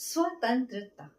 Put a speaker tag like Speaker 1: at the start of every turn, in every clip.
Speaker 1: स्वतंत्रता।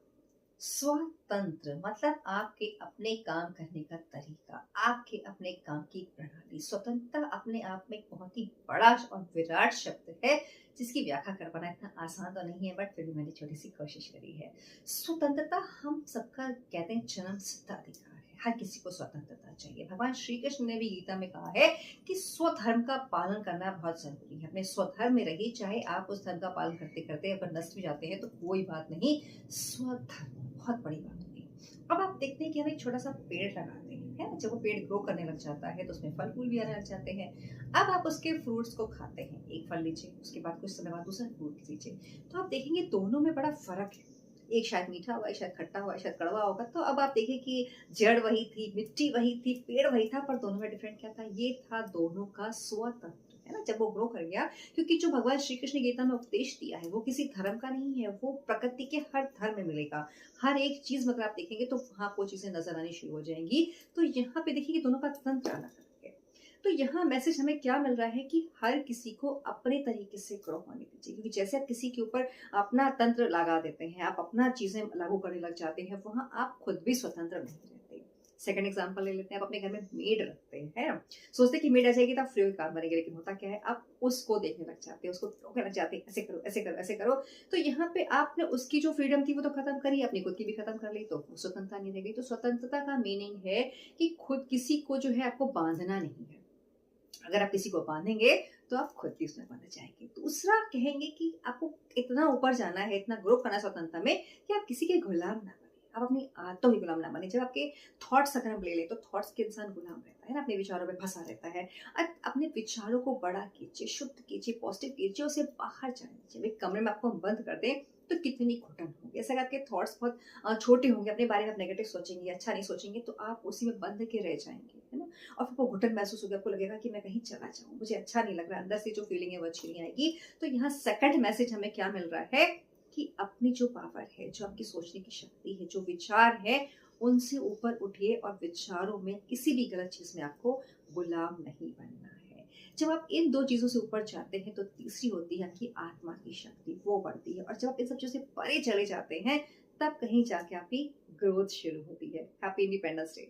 Speaker 1: स्वतंत्र मतलब आपके अपने काम करने का तरीका, आपके अपने काम की प्रणाली। स्वतंत्रता अपने आप में एक बहुत ही बड़ा और विराट शब्द है, जिसकी व्याख्या कर पाना इतना आसान तो नहीं है, बट फिर भी मैंने छोटी सी कोशिश करी है। स्वतंत्रता हम सबका कहते हैं जन्म सिद्ध अधिकार है। हर किसी को स्वतंत्रता चाहिए। भगवान श्री कृष्ण ने भी गीता में कहा है कि स्वधर्म का पालन करना बहुत जरूरी है। अपने स्वधर्म में रहिए, चाहे आप उस धर्म का पालन करते करते अगर नष्ट भी जाते हैं तो कोई बात नहीं। स्वधर्म बहुत बड़ी बात होती है। अब आप देखते हैं कि हम एक छोटा सा पेड़ लगाते हैं, है ना? जब वो पेड़ ग्रो करने लग जाता है तो उसमें फल फूल भी आने लग जाते हैं। अब आप उसके फ्रूट्स को खाते हैं, एक फल लीजिए, उसके बाद कुछ समय बाद दूसरा फ्रूट लीजिए, तो आप देखेंगे दोनों में बड़ा फर्क है। एक शायद मीठा हुआ है, शायद खट्टा हुआ है, शायद कड़वा होगा। तो अब आप देखिए कि जड़ वही थी, मिट्टी वही थी, पेड़ वही था, पर दोनों में डिफरेंट क्या था? ये था दोनों का स्वतंत्र, है ना? जब वो ग्रो कर गया, क्योंकि जो भगवान श्री कृष्ण ने गीता में उपदेश दिया है वो किसी धर्म का नहीं है, वो प्रकृति के हर धर्म में मिलेगा। हर एक चीज में अगर आप देखेंगे तो वहां वो चीजें नजर आनी शुरू हो जाएंगी। तो यहाँ पे देखिए कि दोनों का तंत्र अलग अलग है। तो यहाँ मैसेज हमें क्या मिल रहा है कि हर किसी को अपने तरीके से ग्रो होने दीजिए, क्योंकि जैसे आप किसी के ऊपर अपना तंत्र लगा देते हैं, आप अपना चीजें लागू करने लग जाते हैं, वहां आप खुद भी स्वतंत्र नहीं रहते। सेकंड एग्जांपल ले लेते हैं, आप अपने घर में मेड रखते हैं, है ना? सोचते हैं कि मेड आ जाएगी तो आप फ्री में काम करेंगे, लेकिन होता क्या है, आप उसको देखने लग जाते हैं, उसको रोकने लग जाते हैं, ऐसे करो ऐसे करो ऐसे करो। तो यहाँ पे आपने उसकी जो फ्रीडम थी वो तो खत्म करी, अपनी खुद की भी खत्म कर ली, तो स्वतंत्रता नहीं रह गई। तो स्वतंत्रता का मीनिंग है कि खुद किसी को जो है आपको बांधना नहीं है। अगर आप किसी को बांधेंगे तो आप खुद भी उसमें बंध जाएंगे। दूसरा कहेंगे कि आपको इतना ऊपर जाना है, इतना ग्रो करना है स्वतंत्रता में, कि आप किसी के गुलाम ना बने, आप अपनी आदतों के गुलाम ना बने। जब आपके थॉट्स अगर हम ले लें तो थॉट्स के इंसान गुलाम रहता है ना, अपने विचारों में फंसा रहता है। अपने विचारों को बड़ा कीजिए, शुद्ध कीजिए, पॉजिटिव कीजिए, उसे बाहर जाने दीजिए। एक कमरे में आपको हम बंद कर दें तो कितनी घुटन होगी। ऐसा आपके थॉट्स बहुत छोटे होंगे, अपने बारे में आप नेगेटिव सोचेंगे, अच्छा नहीं सोचेंगे, तो आप उसी में बंद के रह जाएंगे, है ना? और फिर वो घुटन महसूस होगी, आपको लगेगा कि मैं कहीं चला जाऊँ, मुझे अच्छा नहीं लग रहा, अंदर से जो फीलिंग है वो अच्छी नहीं आएगी। तो यहाँ सेकंड मैसेज हमें क्या मिल रहा है कि अपनी जो पावर है, जो आपकी सोचने की शक्ति है, जो विचार है, उनसे ऊपर उठिए और विचारों में किसी भी गलत चीज में आपको गुलाम नहीं बनना है। जब आप इन दो चीजों से ऊपर जाते हैं तो तीसरी होती है आपकी आत्मा की शक्ति, वो बढ़ती है। और जब आप इन सब चीजों से परे चले जाते हैं, तब कहीं जाके आपकी ग्रोथ शुरू होती है। Happy independence day.